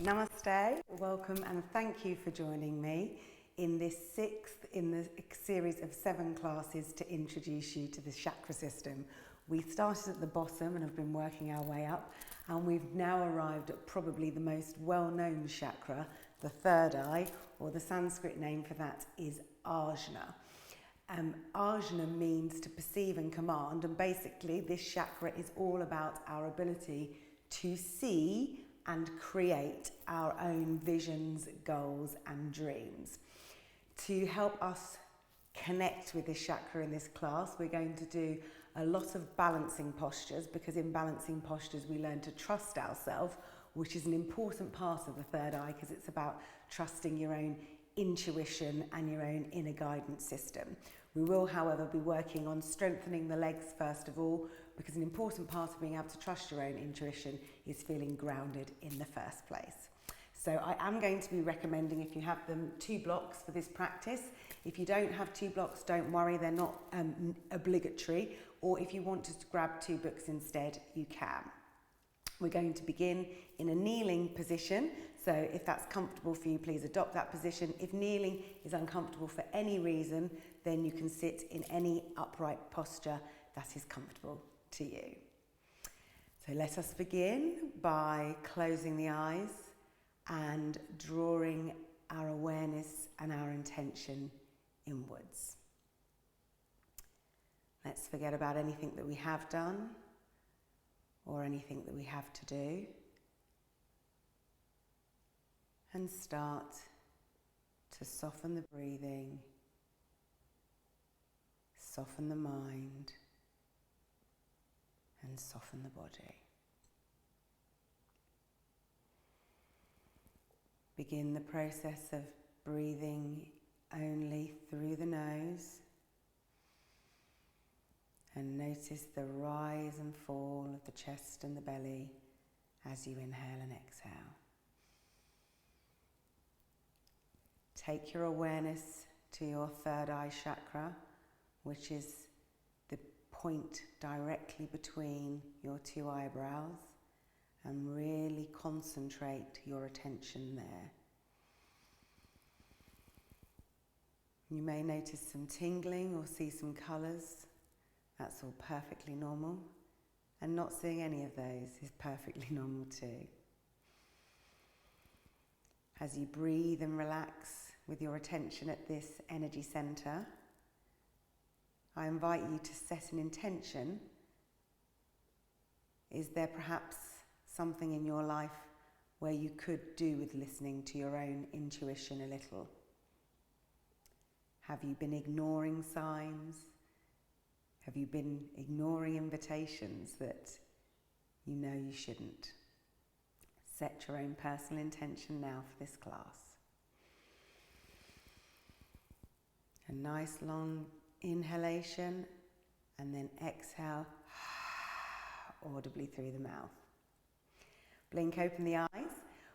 Namaste, welcome and thank you for joining me in this sixth in the series of 7 classes to introduce you to the chakra system. We started at the bottom and have been working our way up, and we've now arrived at probably the most well-known chakra, the third eye, or the Sanskrit name for that is Ajna. Ajna means to perceive and command, and basically this chakra is all about our ability to see and create our own visions, goals and dreams. To help us connect with this chakra in this class, we're going to do a lot of balancing postures, because in balancing postures we learn to trust ourselves, which is an important part of the third eye, because it's about trusting your own intuition and your own inner guidance system. We will, however, be working on strengthening the legs first of all, because an important part of being able to trust your own intuition is feeling grounded in the first place. So I am going to be recommending, if you have them, 2 blocks for this practice. If you don't have 2 blocks, don't worry, they're not obligatory, or if you want to grab 2 books instead, you can. We're going to begin in a kneeling position, so if that's comfortable for you, please adopt that position. If kneeling is uncomfortable for any reason, then you can sit in any upright posture that is comfortable to you. So let us begin by closing the eyes and drawing our awareness and our intention inwards. Let's forget about anything that we have done or anything that we have to do, and start to soften the breathing, soften the mind, and soften the body. Begin the process of breathing only through the nose, and notice the rise and fall of the chest and the belly as you inhale and exhale. Take your awareness to your third eye chakra, which is the point directly between your 2 eyebrows, and really concentrate your attention there. You may notice some tingling or see some colours. That's all perfectly normal, and not seeing any of those is perfectly normal too. As you breathe and relax with your attention at this energy centre, I invite you to set an intention. Is there perhaps something in your life where you could do with listening to your own intuition a little? Have you been ignoring signs? Have you been ignoring invitations that you know you shouldn't? Set your own personal intention now for this class. A nice long inhalation, and then exhale audibly through the mouth. Blink open the eyes.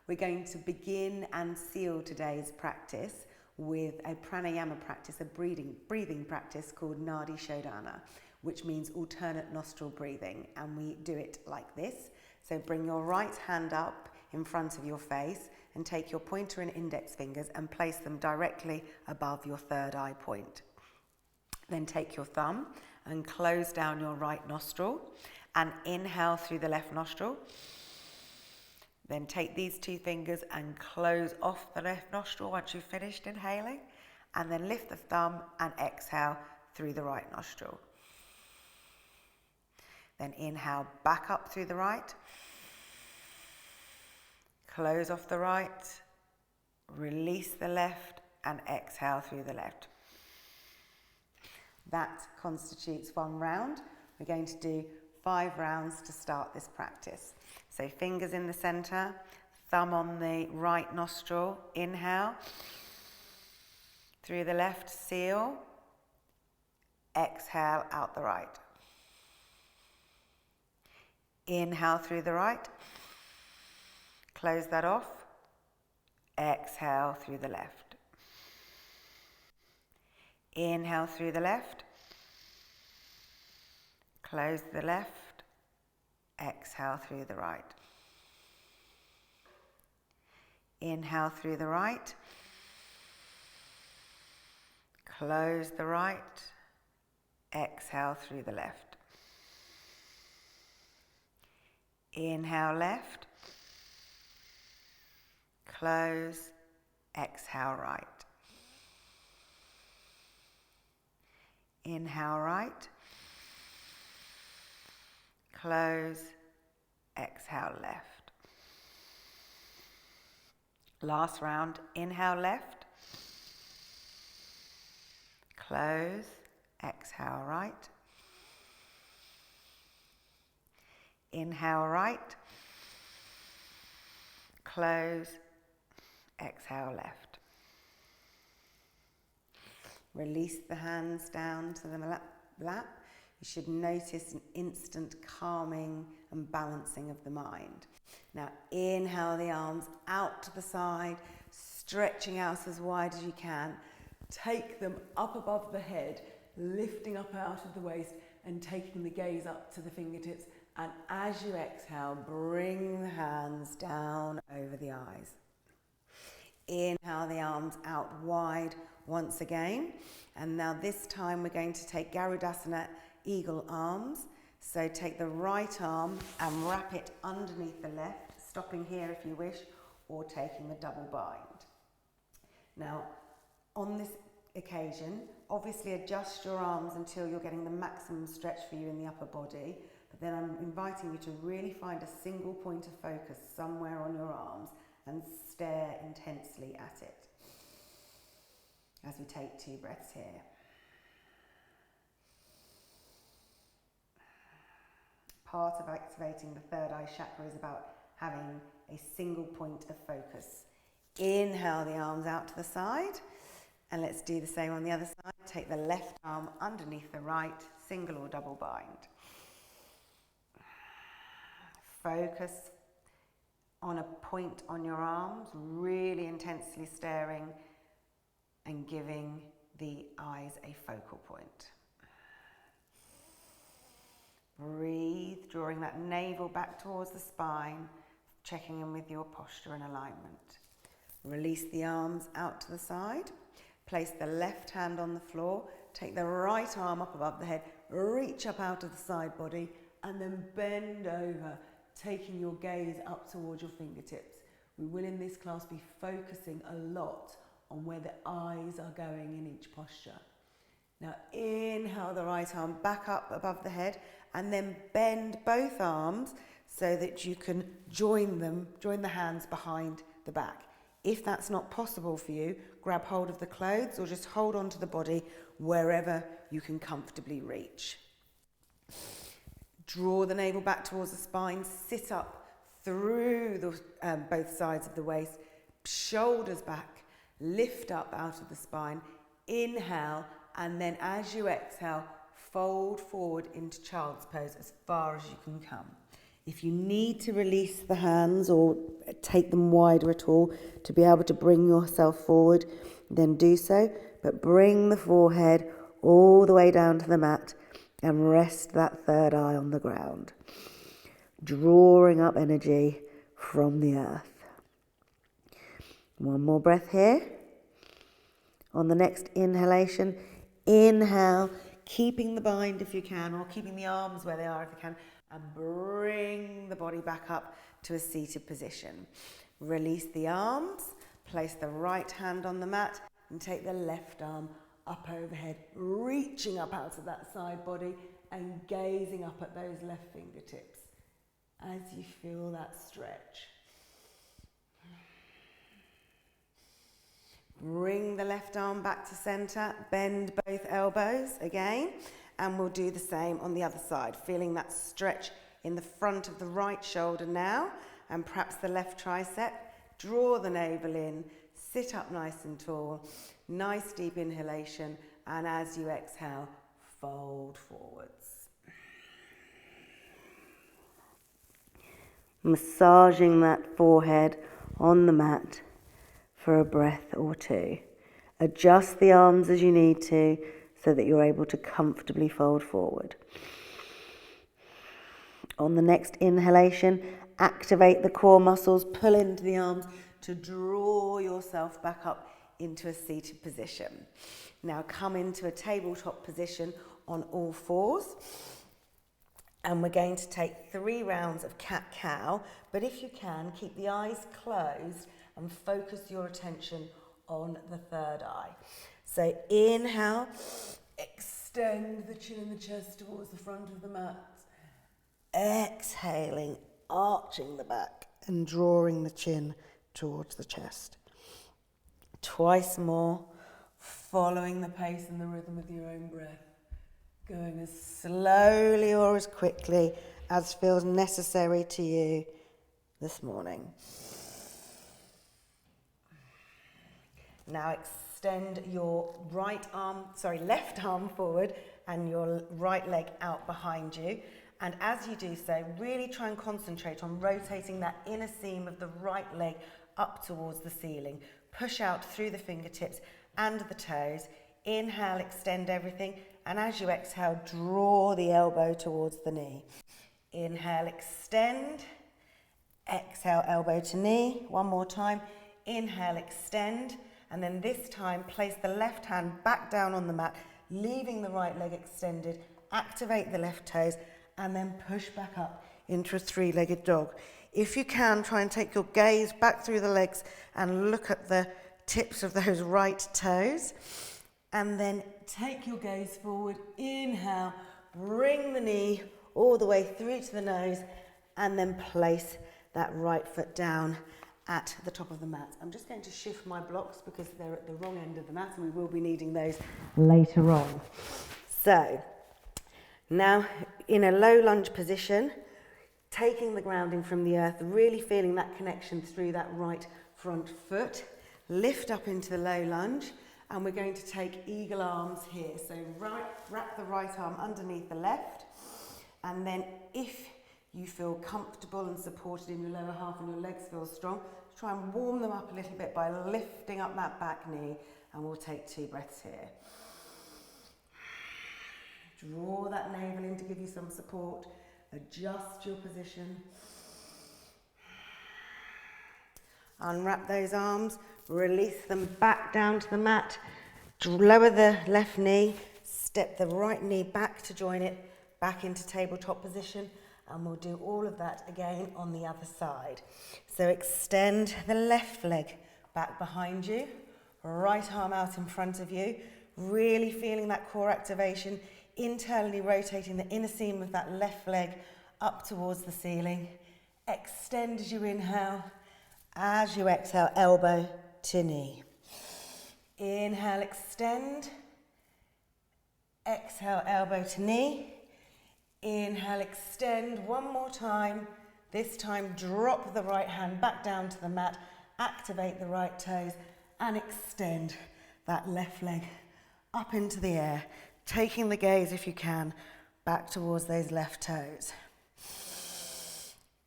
We're going to begin and seal today's practice with a pranayama practice, a breathing practice called Nadi Shodhana, which means alternate nostril breathing, and we do it like this. So bring your right hand up in front of your face and take your pointer and index fingers and place them directly above your third eye point. Then take your thumb and close down your right nostril and inhale through the left nostril. Then take these 2 fingers and close off the left nostril once you've finished inhaling, and then lift the thumb and exhale through the right nostril. Then inhale back up through the right, close off the right, release the left, and exhale through the left. That constitutes 1 round. We're going to do 5 rounds to start this practice. So fingers in the centre, thumb on the right nostril, inhale. Through the left, seal. Exhale out the right. Inhale through the right. Close that off. Exhale through the left. Inhale through the left. Close the left. Exhale through the right. Inhale through the right. Close the right. Exhale through the left. Inhale left. Close. Exhale right. Inhale right. Close. Exhale left. Last round. Inhale left. Close. Exhale right. Inhale right. Close. Exhale left. Release the hands down to the lap. You should notice an instant calming and balancing of the mind. Now inhale the arms out to the side, stretching out as wide as you can. Take them up above the head, lifting up out of the waist and taking the gaze up to the fingertips. And as you exhale, bring the hands down over the eyes. Inhale the arms out wide once again. And now this time we're going to take Garudasana Eagle arms. So take the right arm and wrap it underneath the left, stopping here if you wish, or taking the double bind. Now, on this occasion, obviously adjust your arms until you're getting the maximum stretch for you in the upper body, but then I'm inviting you to really find a single point of focus somewhere on your arms and stare intensely at it as we take 2 breaths here. Part of activating the third eye chakra is about having a single point of focus. Inhale the arms out to the side, and let's do the same on the other side. Take the left arm underneath the right, single or double bind. Focus on a point on your arms, really intensely staring and giving the eyes a focal point. Breathe, drawing that navel back towards the spine, checking in with your posture and alignment. Release the arms out to the side. Place the left hand on the floor. Take the right arm up above the head. Reach up out of the side body and then bend over, taking your gaze up towards your fingertips. We will in this class be focusing a lot on where the eyes are going in each posture. Now inhale the right arm back up above the head and then bend both arms so that you can join the hands behind the back. If that's not possible for you, grab hold of the clothes or just hold on to the body wherever you can comfortably reach. Draw the navel back towards the spine, sit up through both sides of the waist, shoulders back, lift up out of the spine, inhale, and then as you exhale, fold forward into child's pose as far as you can come. If you need to release the hands or take them wider at all to be able to bring yourself forward, then do so. But bring the forehead all the way down to the mat and rest that third eye on the ground, drawing up energy from the earth. One more breath here. On the next inhalation, inhale, keeping the bind if you can, or keeping the arms where they are if you can, and bring the body back up to a seated position. Release the arms, place the right hand on the mat, and take the left arm up overhead, reaching up out of that side body and gazing up at those left fingertips as you feel that stretch. Bring the left arm back to center, bend both elbows again, and we'll do the same on the other side, feeling that stretch in the front of the right shoulder now, and perhaps the left tricep. Draw the navel in, sit up nice and tall, nice deep inhalation, and as you exhale, fold forwards. Massaging that forehead on the mat for a breath or two. Adjust the arms as you need to so that you're able to comfortably fold forward. On the next inhalation, activate the core muscles, pull into the arms, to draw yourself back up into a seated position. Now come into a tabletop position on all fours. And we're going to take 3 rounds of cat-cow, but if you can, keep the eyes closed and focus your attention on the third eye. So inhale, extend the chin and the chest towards the front of the mat. Exhaling, arching the back and drawing the chin towards the chest. Twice more, following the pace and the rhythm of your own breath. Going as slowly or as quickly as feels necessary to you this morning. Now extend your left arm forward and your right leg out behind you. And as you do so, really try and concentrate on rotating that inner seam of the right leg up towards the ceiling. Push out through the fingertips and the toes. Inhale, extend everything. And as you exhale, draw the elbow towards the knee. Inhale, extend. Exhale, elbow to knee. One more time. Inhale, extend. And then this time, place the left hand back down on the mat, leaving the right leg extended. Activate the left toes and then push back up into a 3-legged dog. If you can, try and take your gaze back through the legs and look at the tips of those right toes. And then take your gaze forward, inhale, bring the knee all the way through to the nose, and then place that right foot down at the top of the mat. I'm just going to shift my blocks because they're at the wrong end of the mat and we will be needing those later on. So, now in a low lunge position, taking the grounding from the earth, really feeling that connection through that right front foot, lift up into the low lunge. And we're going to take eagle arms here. So wrap the right arm underneath the left. And then if you feel comfortable and supported in your lower half and your legs feel strong, try and warm them up a little bit by lifting up that back knee. And we'll take 2 breaths here. Draw that navel in to give you some support. Adjust your position. Unwrap those arms. Release them back down to the mat. Lower the left knee. Step the right knee back to join it. Back into tabletop position. And we'll do all of that again on the other side. So extend the left leg back behind you. Right arm out in front of you. Really feeling that core activation. Internally rotating the inner seam of that left leg up towards the ceiling. Extend as you inhale. As you exhale, elbow to knee. Inhale, extend. Exhale, elbow to knee. Inhale, extend. One more time. This time, drop the right hand back down to the mat. Activate the right toes and extend that left leg up into the air. Taking the gaze, if you can, back towards those left toes.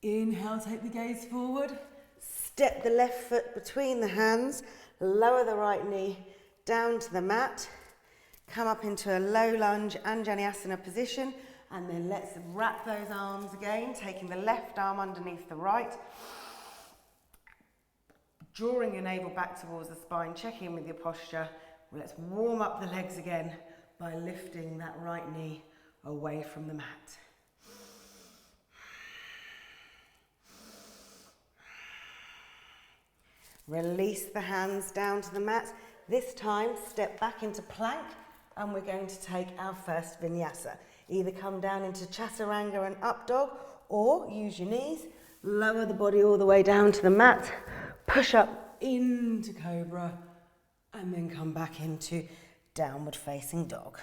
Inhale, take the gaze forward. Step the left foot between the hands, lower the right knee down to the mat, come up into a low lunge Anjaneyasana position, and then let's wrap those arms again, taking the left arm underneath the right, drawing your navel back towards the spine, checking in with your posture. Let's warm up the legs again by lifting that right knee away from the mat. Release the hands down to the mat. This time, step back into plank, and we're going to take our first vinyasa. Either come down into chaturanga and up dog, or use your knees, lower the body all the way down to the mat, push up into cobra, and then come back into downward facing dog.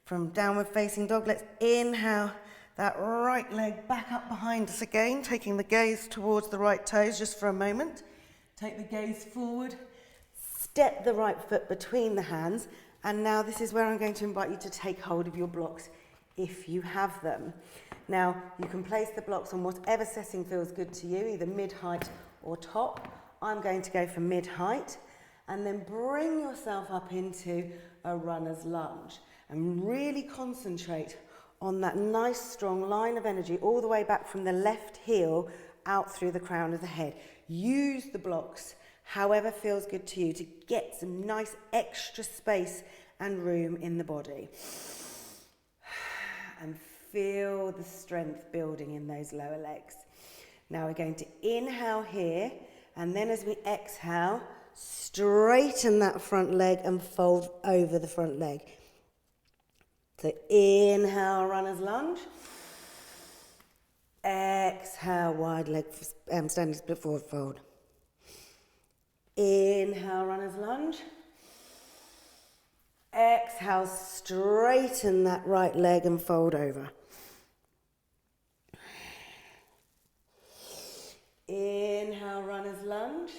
From downward facing dog, let's inhale that right leg back up behind us again, taking the gaze towards the right toes just for a moment. Take the gaze forward, step the right foot between the hands, and now this is where I'm going to invite you to take hold of your blocks if you have them. Now, you can place the blocks on whatever setting feels good to you, either mid-height or top. I'm going to go for mid-height, and then bring yourself up into a runner's lunge and really concentrate on that nice strong line of energy all the way back from the left heel out through the crown of the head. Use the blocks however feels good to you to get some nice extra space and room in the body. And feel the strength building in those lower legs. Now we're going to inhale here, and then as we exhale, straighten that front leg and fold over the front leg. So inhale, runner's lunge. Exhale, wide leg, standing split forward fold. Inhale, runner's lunge. Exhale, straighten that right leg and fold over. Inhale, runner's lunge.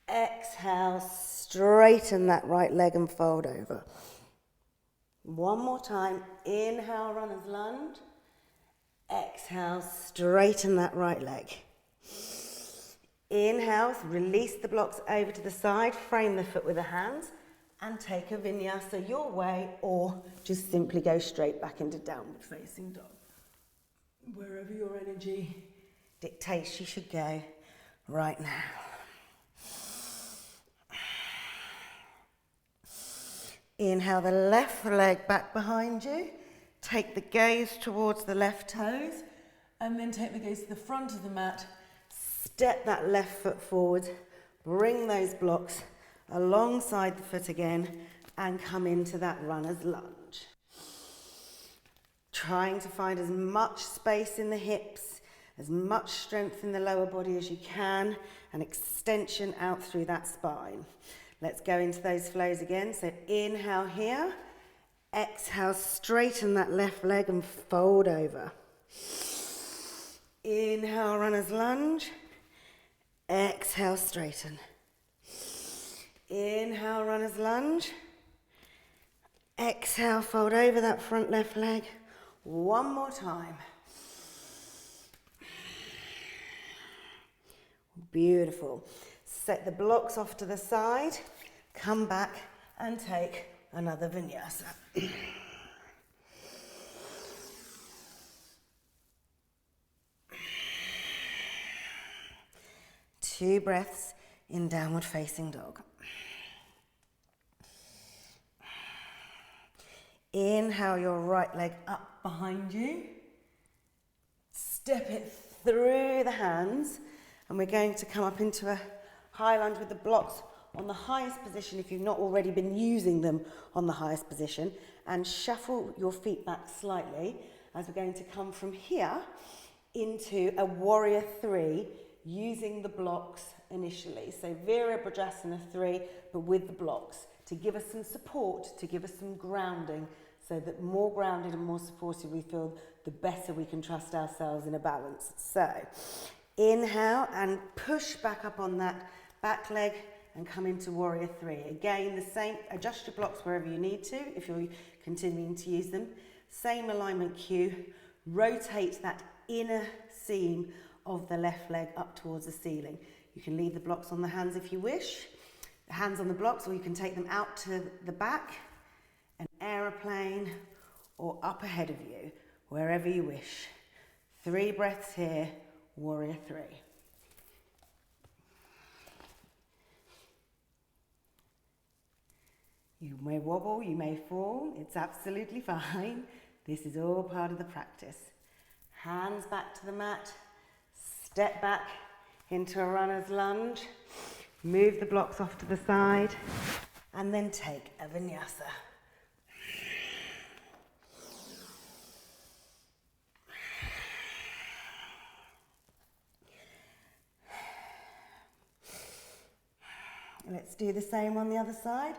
Exhale, straighten that right leg and fold over. One more time. Inhale, runner's lunge. Exhale, straighten that right leg. Inhale, release the blocks over to the side, frame the foot with the hands, and take a vinyasa your way, or just simply go straight back into downward facing dog. Wherever your energy dictates you should go right now. Inhale the left leg back behind you. Take the gaze towards the left toes, and then take the gaze to the front of the mat. Step that left foot forward. Bring those blocks alongside the foot again and come into that runner's lunge. Trying to find as much space in the hips, as much strength in the lower body as you can, and extension out through that spine. Let's go into those flows again. So inhale here, exhale, straighten that left leg and fold over. Inhale, runner's lunge. Exhale, straighten. Inhale, runner's lunge. Exhale, fold over that front left leg. One more time. Beautiful. Set the blocks off to the side. Come back and take another vinyasa. 2 breaths in downward facing dog. Inhale your right leg up behind you. Step it through the hands, and we're going to come up into a high lunge with the blocks on the highest position if you've not already been using them on the highest position, and shuffle your feet back slightly as we're going to come from here into a warrior 3 using the blocks initially. So Virabhadrasana 3, but with the blocks to give us some support, to give us some grounding, so that more grounded and more supported we feel, the better we can trust ourselves in a balance. So inhale and push back up on that back leg and come into warrior 3. Again, the same, adjust your blocks wherever you need to if you're continuing to use them. Same alignment cue, rotate that inner seam of the left leg up towards the ceiling. You can leave the blocks on the hands if you wish, the hands on the blocks, or you can take them out to the back, an aeroplane, or up ahead of you, wherever you wish. 3 breaths here, warrior 3. You may wobble, you may fall, it's absolutely fine. This is all part of the practice. Hands back to the mat, step back into a runner's lunge, move the blocks off to the side, and then take a vinyasa. Let's do the same on the other side.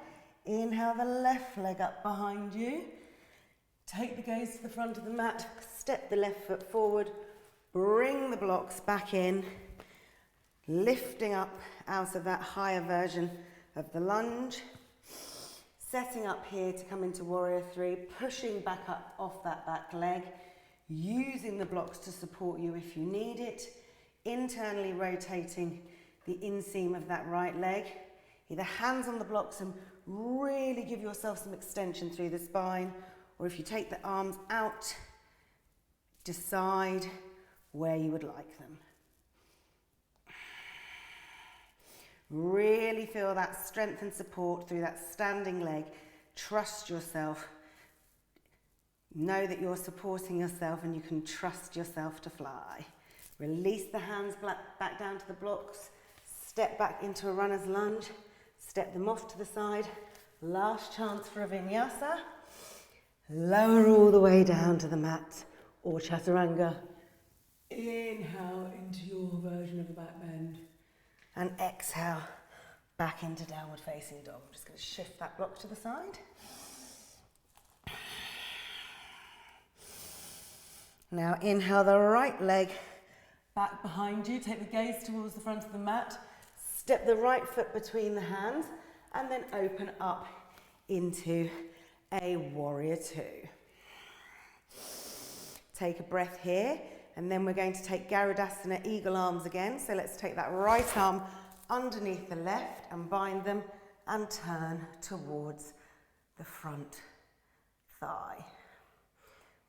Inhale the left leg up behind you. Take the gaze to the front of the mat, step the left foot forward, bring the blocks back in, lifting up out of that higher version of the lunge, setting up here to come into warrior 3, pushing back up off that back leg, using the blocks to support you if you need it, internally rotating the inseam of that right leg, either hands on the blocks and really give yourself some extension through the spine, or if you take the arms out, decide where you would like them. Really feel that strength and support through that standing leg. Trust yourself. Know that you're supporting yourself and you can trust yourself to fly. Release the hands back down to the blocks. Step back into a runner's lunge. Step them off to the side. Last chance for a vinyasa. Lower all the way down to the mat or chaturanga. Inhale into your version of a back bend. And exhale back into downward facing dog. I'm just going to shift that block to the side. Now inhale the right leg back behind you. Take the gaze towards the front of the mat. Step the right foot between the hands and then open up into a warrior two. Take a breath here. And then we're going to take Garudasana, eagle arms again. So let's take that right arm underneath the left and bind them and turn towards the front thigh.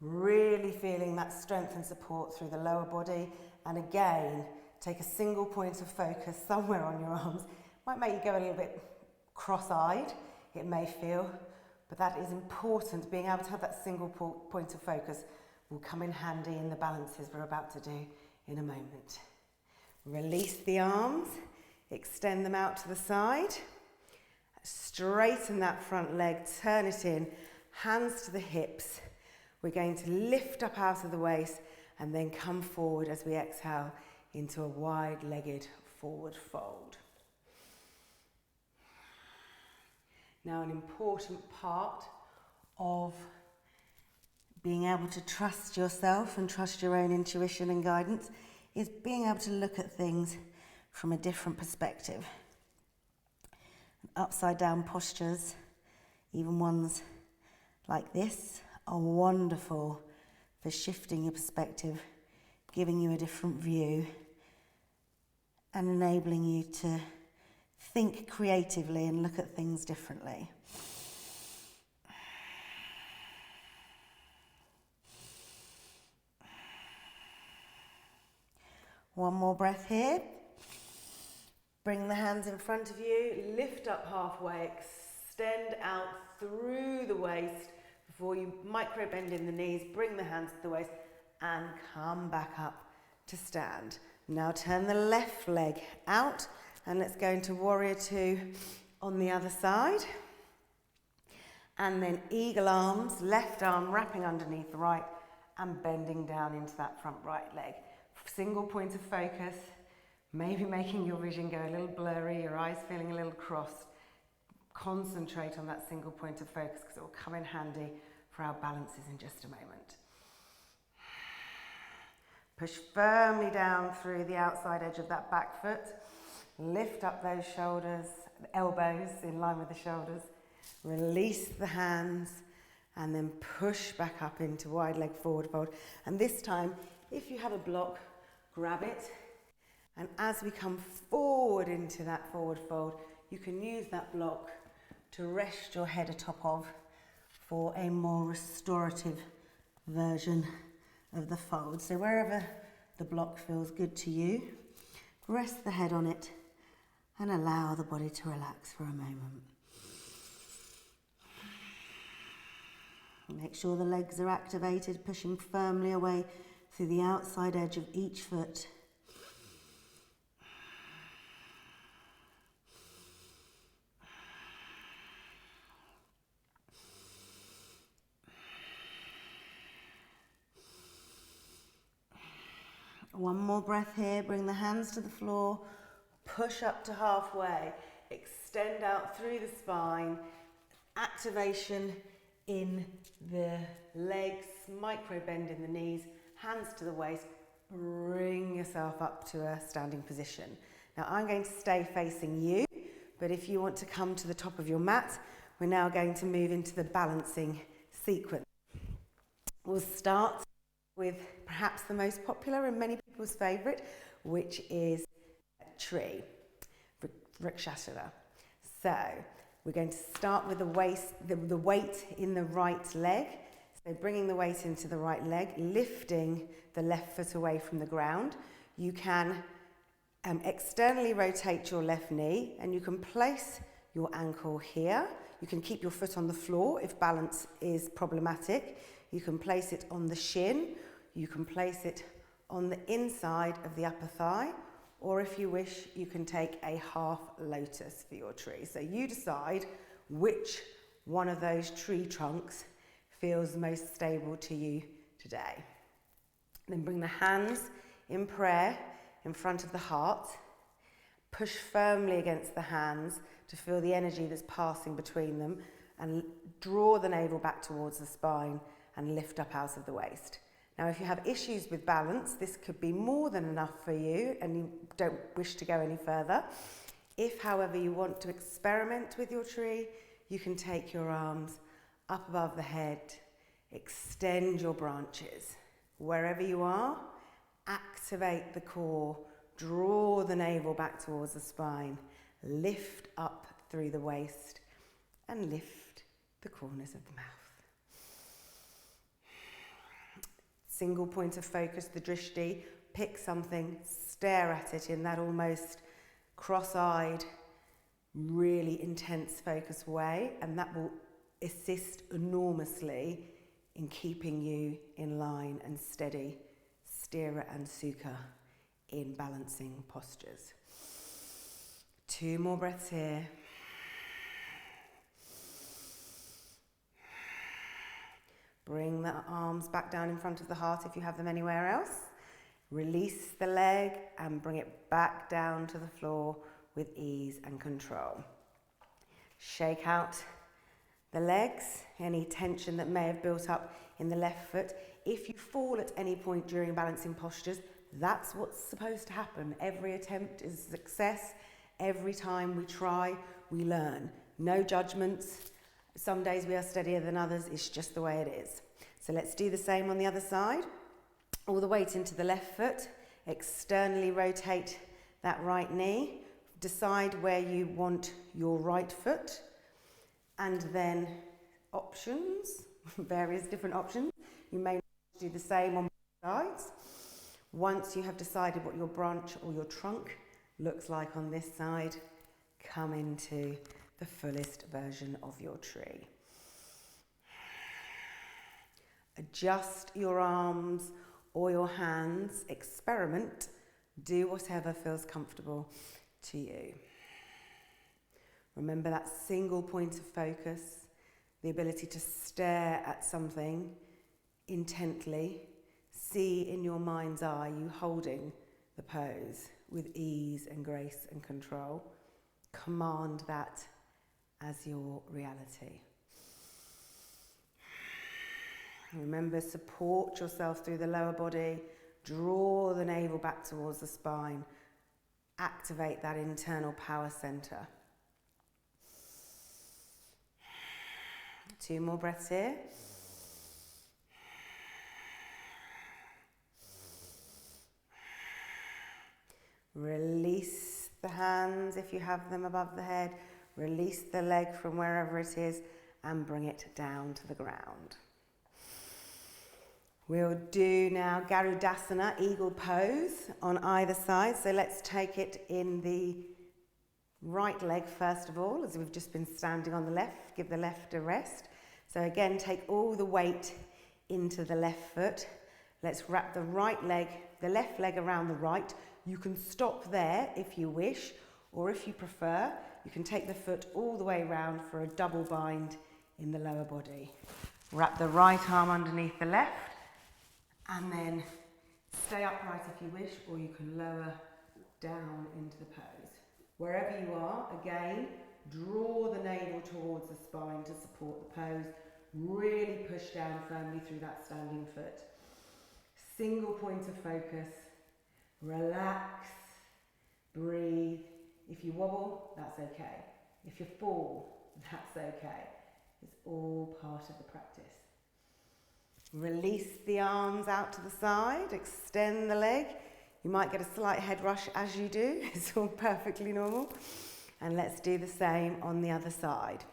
Really feeling that strength and support through the lower body. And again, take a single point of focus somewhere on your arms. Might make you go a little bit cross-eyed, it may feel, but that is important. Being able to have that single point of focus will come in handy in the balances we're about to do in a moment. Release the arms, extend them out to the side, straighten that front leg, turn it in, hands to the hips. We're going to lift up out of the waist and then come forward as we exhale into a wide-legged forward fold. Now, an important part of being able to trust yourself and trust your own intuition and guidance is being able to look at things from a different perspective. Upside down postures, even ones like this, are wonderful for shifting your perspective, giving you a different view and enabling you to think creatively and look at things differently. One more breath here. Bring the hands in front of you, lift up halfway, extend out through the waist before you micro bend in the knees, bring the hands to the waist and come back up to stand. Now turn the left leg out and let's go into warrior two on the other side. And then eagle arms, left arm wrapping underneath the right and bending down into that front right leg. Single point of focus, maybe making your vision go a little blurry, your eyes feeling a little crossed. Concentrate on that single point of focus because it will come in handy for our balances in just a moment. Push firmly down through the outside edge of that back foot. Lift up those shoulders, elbows in line with the shoulders. Release the hands and then push back up into wide leg forward fold. And this time, if you have a block, grab it. And as we come forward into that forward fold, you can use that block to rest your head atop of for a more restorative version of the fold. So wherever the block feels good to you, rest the head on it and allow the body to relax for a moment. Make sure the legs are activated, pushing firmly away through the outside edge of each foot. One more breath here, bring the hands to the floor, push up to halfway, extend out through the spine, activation in the legs, micro bend in the knees, hands to the waist, bring yourself up to a standing position. Now I'm going to stay facing you, but if you want to come to the top of your mat, we're now going to move into the balancing sequence. We'll start with perhaps the most popular and many people's favourite, which is tree, Vrikshasana. So we're going to start with the weight in the right leg. So bringing the weight into the right leg, lifting the left foot away from the ground. You can externally rotate your left knee and you can place your ankle here. You can keep your foot on the floor if balance is problematic. You can place it on the shin. You can place it on the inside of the upper thigh. Or if you wish, you can take a half lotus for your tree. So you decide which one of those tree trunks feels most stable to you today. Then bring the hands in prayer in front of the heart. Push firmly against the hands to feel the energy that's passing between them, and draw the navel back towards the spine and lift up out of the waist. Now, if you have issues with balance, this could be more than enough for you and you don't wish to go any further. If, however, you want to experiment with your tree, you can take your arms up above the head, extend your branches. Wherever you are, activate the core, draw the navel back towards the spine, lift up through the waist and lift the corners of the mouth. Single point of focus, the drishti. Pick something, stare at it in that almost cross-eyed, really intense focus way, and that will assist enormously in keeping you in line and steady, stira and sukha, in balancing postures. 2 more breaths here. Bring the arms back down in front of the heart if you have them anywhere else. Release the leg and bring it back down to the floor with ease and control. Shake out the legs, any tension that may have built up in the left foot. If you fall at any point during balancing postures, that's what's supposed to happen. Every attempt is a success. Every time we try, we learn. No judgments. Some days we are steadier than others. It's just the way it is. So let's do the same on the other side. All the weight into the left foot. Externally rotate that right knee. Decide where you want your right foot. And then options, various different options. You may do the same on both sides. Once you have decided what your branch or your trunk looks like on this side, come into the fullest version of your tree. Adjust your arms or your hands, experiment, do whatever feels comfortable to you. Remember that single point of focus, the ability to stare at something intently, see in your mind's eye you holding the pose with ease and grace and control. Command that as your reality. Remember, support yourself through the lower body, draw the navel back towards the spine, activate that internal power center. 2 more breaths here. Release the hands if you have them above the head. Release the leg from wherever it is and bring it down to the ground. We'll do now Garudasana, eagle pose on either side. So let's take it in the right leg first of all, as we've just been standing on the left. Give the left a rest. So again, take all the weight into the left foot. Let's wrap the right leg, the left leg around the right. You can stop there if you wish, or if you prefer, you can take the foot all the way around for a double bind in the lower body. Wrap the right arm underneath the left, and then stay upright if you wish, or you can lower down into the pose. Wherever you are, again, draw the navel towards the spine to support the pose. Really push down firmly through that standing foot. Single point of focus. Relax, breathe. If you wobble, that's okay. If you fall, that's okay. It's all part of the practice. Release the arms out to the side, extend the leg. You might get a slight head rush as you do. It's all perfectly normal. And let's do the same on the other side.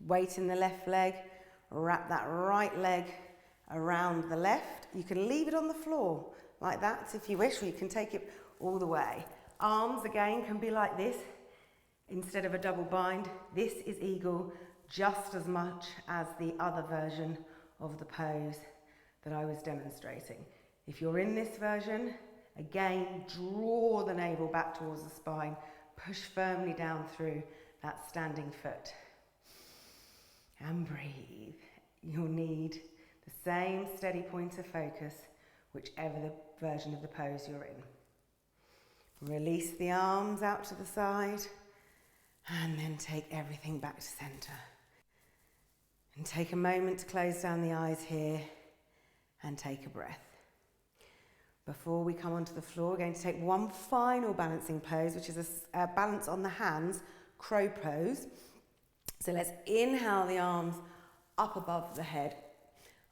Weight in the left leg, wrap that right leg around the left. You can leave it on the floor like that if you wish, or you can take it all the way. Arms again can be like this instead of a double bind. This is eagle just as much as the other version of the pose that I was demonstrating. If you're in this version, again, draw the navel back towards the spine, push firmly down through that standing foot. And breathe. You'll need the same steady point of focus, whichever the version of the pose you're in. Release the arms out to the side, and then take everything back to center. And take a moment to close down the eyes here, and take a breath. Before we come onto the floor, we're going to take one final balancing pose, which is a balance on the hands, crow pose. So let's inhale the arms up above the head.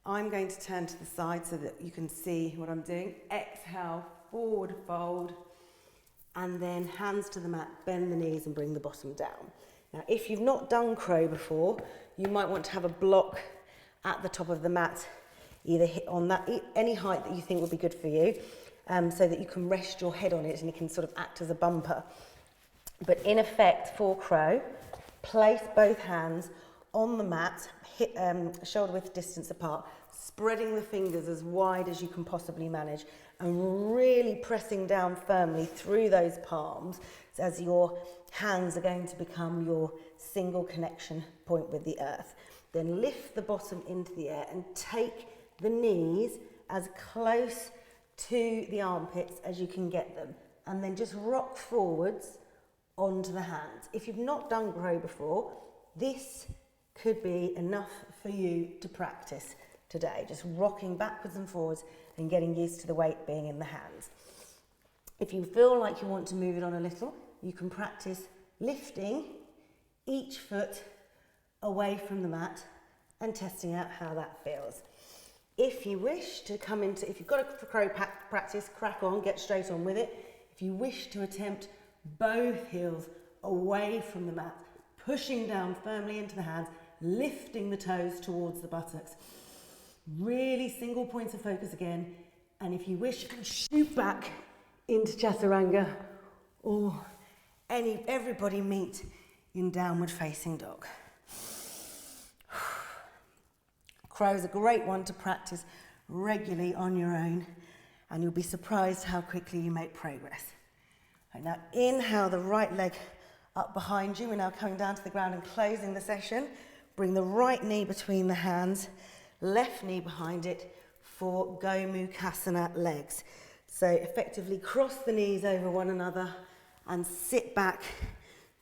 I'm going to turn to the side so that you can see what I'm doing. Exhale, forward fold, and then hands to the mat, bend the knees and bring the bottom down. Now, if you've not done crow before, you might want to have a block at the top of the mat, either on that, any height that you think would be good for you, so that you can rest your head on it and it can sort of act as a bumper. But in effect, for crow, place both hands on the mat, shoulder width distance apart, spreading the fingers as wide as you can possibly manage, and really pressing down firmly through those palms as your hands are going to become your single connection point with the earth. Then lift the bottom into the air and take the knees as close to the armpits as you can get them, and then just rock forwards onto the hands. If you've not done crow before, this could be enough for you to practice today, just rocking backwards and forwards and getting used to the weight being in the hands. If you feel like you want to move it on a little, you can practice lifting each foot away from the mat and testing out how that feels. If you wish to come into, if you've got a crow practice, crack on, get straight on with it. If you wish to attempt both heels away from the mat, pushing down firmly into the hands, lifting the toes towards the buttocks. Really single points of focus again. And if you wish, you can shoot back into chaturanga, or everybody meet in downward facing dog. Crow is a great one to practice regularly on your own, and you'll be surprised how quickly you make progress. Right, now inhale the right leg up behind you. We're now coming down to the ground and closing the session. Bring the right knee between the hands, left knee behind it for Gomukhasana legs. So effectively cross the knees over one another and sit back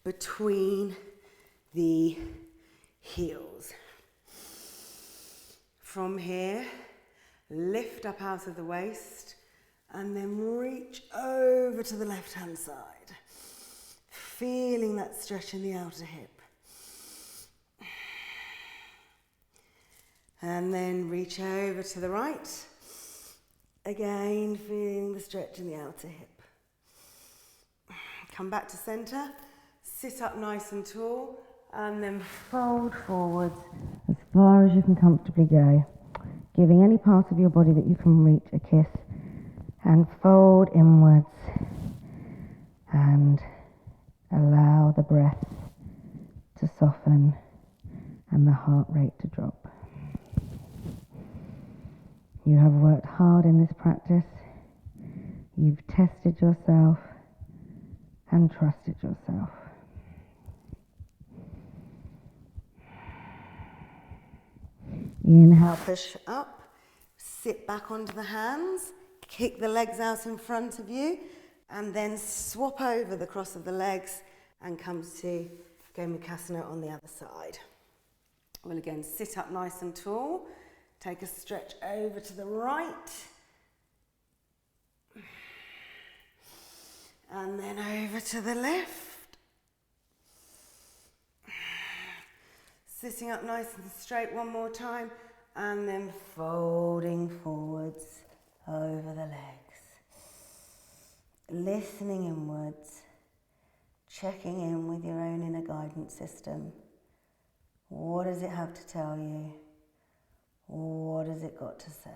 between the heels. From here, lift up out of the waist and then reach over to the left-hand side, feeling that stretch in the outer hip. And then reach over to the right, again feeling the stretch in the outer hip. Come back to center, sit up nice and tall, and then fold forwards as far as you can comfortably go, giving any part of your body that you can reach a kiss, and fold inwards and allow the breath to soften and the heart rate to drop. You have worked hard in this practice. You've tested yourself and trusted yourself. Inhale, push up, sit back onto the hands, kick the legs out in front of you, and then swap over the cross of the legs and come to Gomukhasana on the other side. We'll again sit up nice and tall, take a stretch over to the right, and then over to the left. Sitting up nice and straight one more time, and then folding forwards over the legs. Listening inwards, checking in with your own inner guidance system. What does it have to tell you? What has it got to say?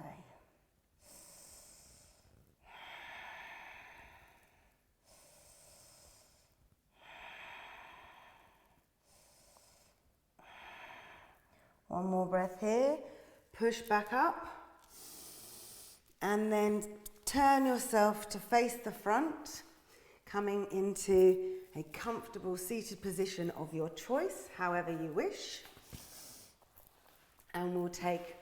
One more breath here. Push back up. And then turn yourself to face the front, coming into a comfortable seated position of your choice, however you wish. And we'll take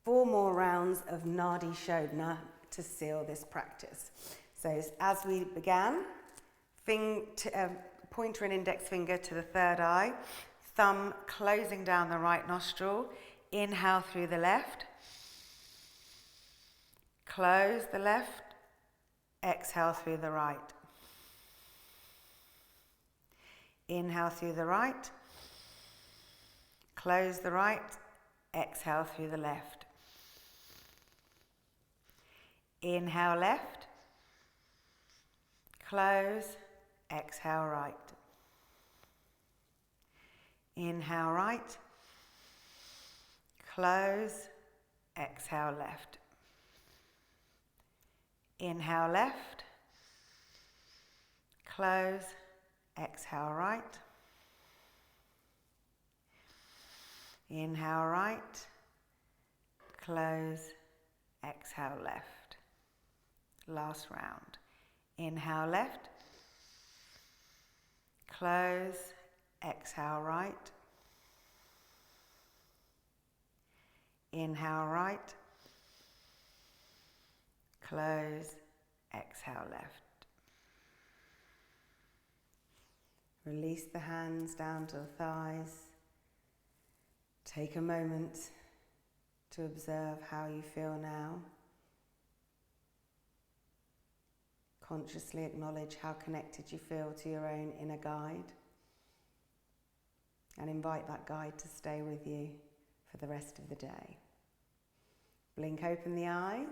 4 more rounds of Nadi Shodhana to seal this practice. So as we began, pointer and index finger to the third eye, thumb closing down the right nostril, inhale through the left, close the left, exhale through the right. Inhale through the right, close the right, exhale through the left. Inhale left, close, exhale right. Inhale right, close, exhale left. Inhale left, close, exhale right. Inhale right, close, exhale left. Last round. Inhale left, close, exhale right. Inhale right, close, exhale left. Release the hands down to the thighs. Take a moment to observe how you feel now. Consciously acknowledge how connected you feel to your own inner guide. And invite that guide to stay with you for the rest of the day. Blink open the eyes.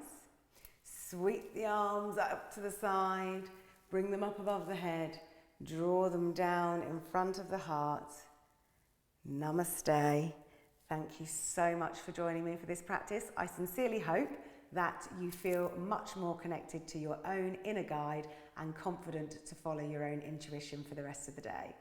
Sweep the arms up to the side. Bring them up above the head. Draw them down in front of the heart. Namaste. Thank you so much for joining me for this practice. I sincerely hope that you feel much more connected to your own inner guide and confident to follow your own intuition for the rest of the day.